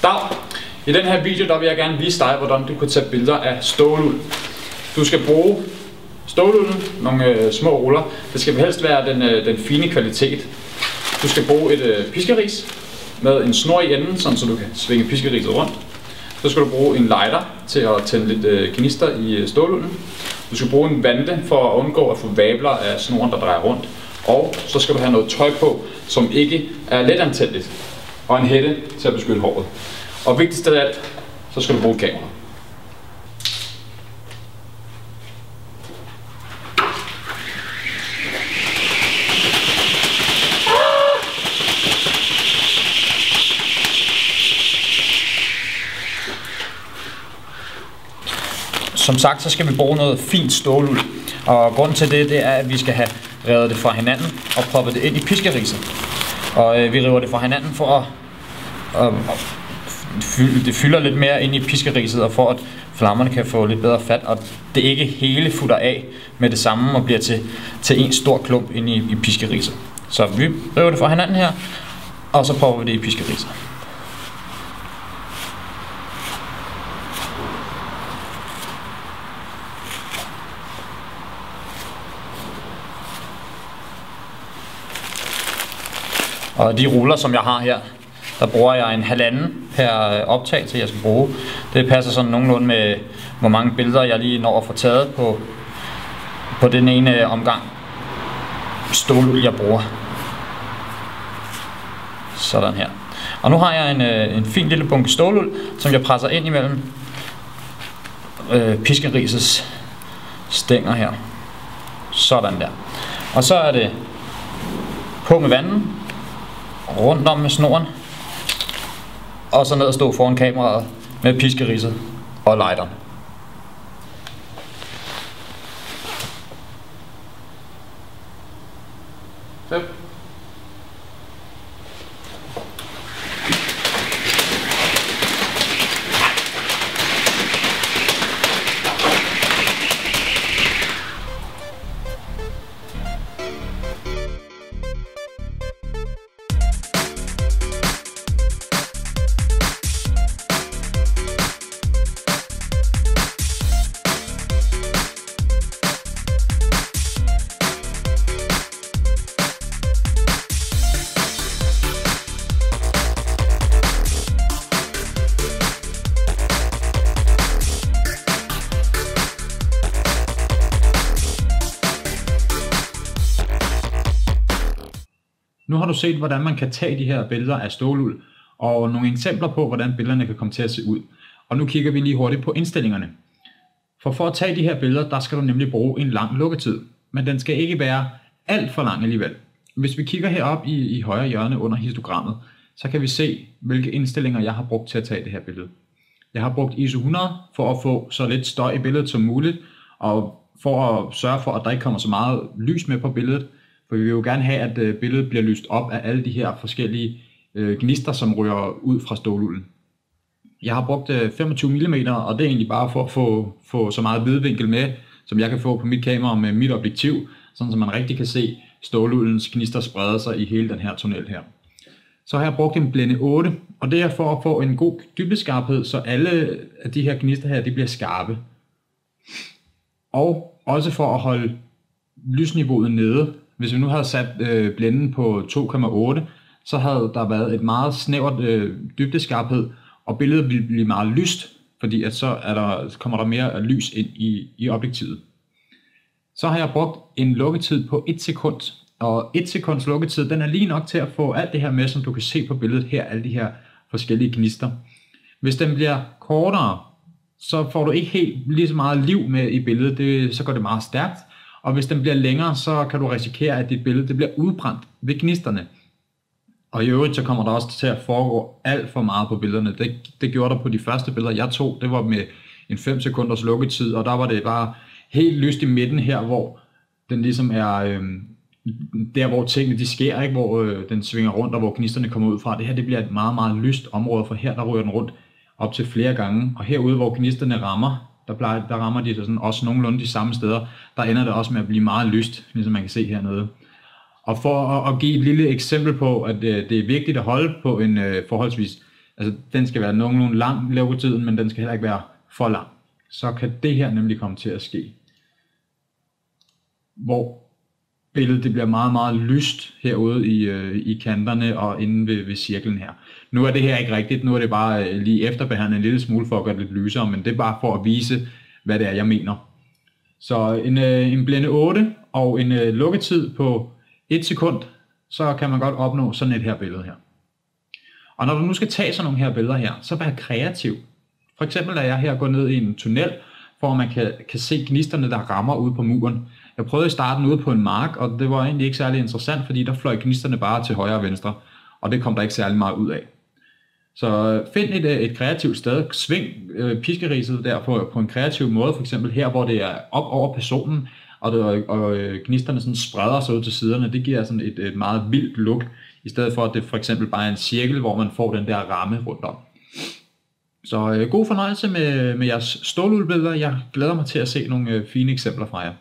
Dag! I den her video der vil jeg gerne vise dig, hvordan du kan tage billeder af ståluld. Du skal bruge stålulden, nogle små ruller. Det skal helst være den fine kvalitet. Du skal bruge et piskeris med en snor i enden, så du kan svinge piskeriset rundt. Så skal du bruge en lighter til at tænde lidt gnister i stålulden. Du skal bruge en vante for at undgå at få vabler af snoren, der drejer rundt. Og så skal du have noget tøj på, som ikke er letantændeligt. Og en hætte til at beskytte håret. Og vigtigst af alt, så skal du bruge et kamera. Som sagt, så skal vi bruge noget fint ståluld. Og grunden til det er, at vi skal have revet det fra hinanden og proppet det ind i piskeriset. Og vi river det fra hinanden for at det fylder lidt mere ind i piskeriset, og for at flammerne kan få lidt bedre fat, og det ikke hele futter af med det samme og bliver til en stor klump ind i piskeriset. Så vi river det fra hinanden her, og så propper vi det i piskeriset. Og de ruller, som jeg har her, der bruger jeg en 1,5 per optagelse, jeg skal bruge. Det passer sådan nogenlunde med, hvor mange billeder jeg lige når at få taget på den ene omgang ståluld, jeg bruger. Sådan her. Og nu har jeg en fin lille bunke ståluld, som jeg presser ind imellem piskerisets stænger her. Sådan der. Og så er det på med vandet, rundt om med snoren, og så ned og stå foran kameraet med piskeriset og lighteren. Nu har du set, hvordan man kan tage de her billeder af ståluld, og nogle eksempler på, hvordan billederne kan komme til at se ud. Og nu kigger vi lige hurtigt på indstillingerne. For at tage de her billeder, der skal du nemlig bruge en lang lukketid, men den skal ikke være alt for lang alligevel. Hvis vi kigger herop i højre hjørne under histogrammet, så kan vi se, hvilke indstillinger jeg har brugt til at tage det her billede. Jeg har brugt ISO 100 for at få så lidt støj i billedet som muligt, og for at sørge for, at der ikke kommer så meget lys med på billedet. For vi vil jo gerne have, at billedet bliver lyst op af alle de her forskellige gnister, som ryger ud fra stålulden. Jeg har brugt 25 mm, og det er egentlig bare for at få så meget vidvinkel med, som jeg kan få på mit kamera med mit objektiv, sådan så man rigtig kan se ståluldens gnister sprede sig i hele den her tunnel her. Så har jeg brugt en blende 8, og det er for at få en god dybdeskarphed, så alle af de her gnister her, de bliver skarpe. Og også for at holde lysniveauet nede. Hvis vi nu havde sat blænden på 2,8, så havde der været et meget snævert dybdeskarphed, og billedet ville blive meget lyst, fordi at så kommer der mere lys ind i objektivet. Så har jeg brugt en lukketid på 1 sekund, og 1 sekunds lukketid, den er lige nok til at få alt det her med, som du kan se på billedet her, alle de her forskellige gnister. Hvis den bliver kortere, så får du ikke helt lige så meget liv med i billedet, så går det meget stærkt. Og hvis den bliver længere, så kan du risikere, at dit billede bliver udbrændt ved gnisterne. Og i øvrigt så kommer der også til at foregå alt for meget på billederne. Det gjorde der på de første billeder, jeg tog. Det var med en 5 sekunders lukketid, og der var det bare helt lyst i midten her, hvor den ligesom er der, hvor tingene de sker, ikke? Hvor den svinger rundt, og hvor gnisterne kommer ud fra. Det her det bliver et meget, meget lyst område, for her der ryger den rundt op til flere gange. Og herude, hvor gnisterne rammer, der rammer de sådan også nogenlunde de samme steder. Der ender det også med at blive meget lyst, ligesom man kan se hernede. Og for at give et lille eksempel på, at det er vigtigt at holde på en forholdsvis Altså, den skal være nogenlunde lang lukketiden, men den skal heller ikke være for lang. Så kan det her nemlig komme til at ske. Hvor billedet det bliver meget, meget lyst herude i kanterne og inde ved cirklen her. Nu er det her ikke rigtigt, nu er det bare lige efterbehandlet en lille smule for at gøre det lidt lysere, men det er bare for at vise, hvad det er, jeg mener. Så en blende 8 og en lukketid på 1 sekund, så kan man godt opnå sådan et her billede her. Og når du nu skal tage sådan nogle her billeder her, så vær kreativ. For eksempel er jeg her gå ned i en tunnel, hvor man kan se gnisterne, der rammer ude på muren. Jeg prøvede i starten ude på en mark, og det var egentlig ikke særlig interessant, fordi der fløj gnisterne bare til højre og venstre, og det kom der ikke særlig meget ud af. Så find et kreativt sted, sving piskeriset der på en kreativ måde, for eksempel her, hvor det er op over personen, og gnisterne sådan spreder sig ud til siderne. Det giver sådan et meget vildt look, i stedet for at det for eksempel bare er en cirkel, hvor man får den der ramme rundt om. Så god fornøjelse med jeres stålulbilleder. Jeg glæder mig til at se nogle fine eksempler fra jer.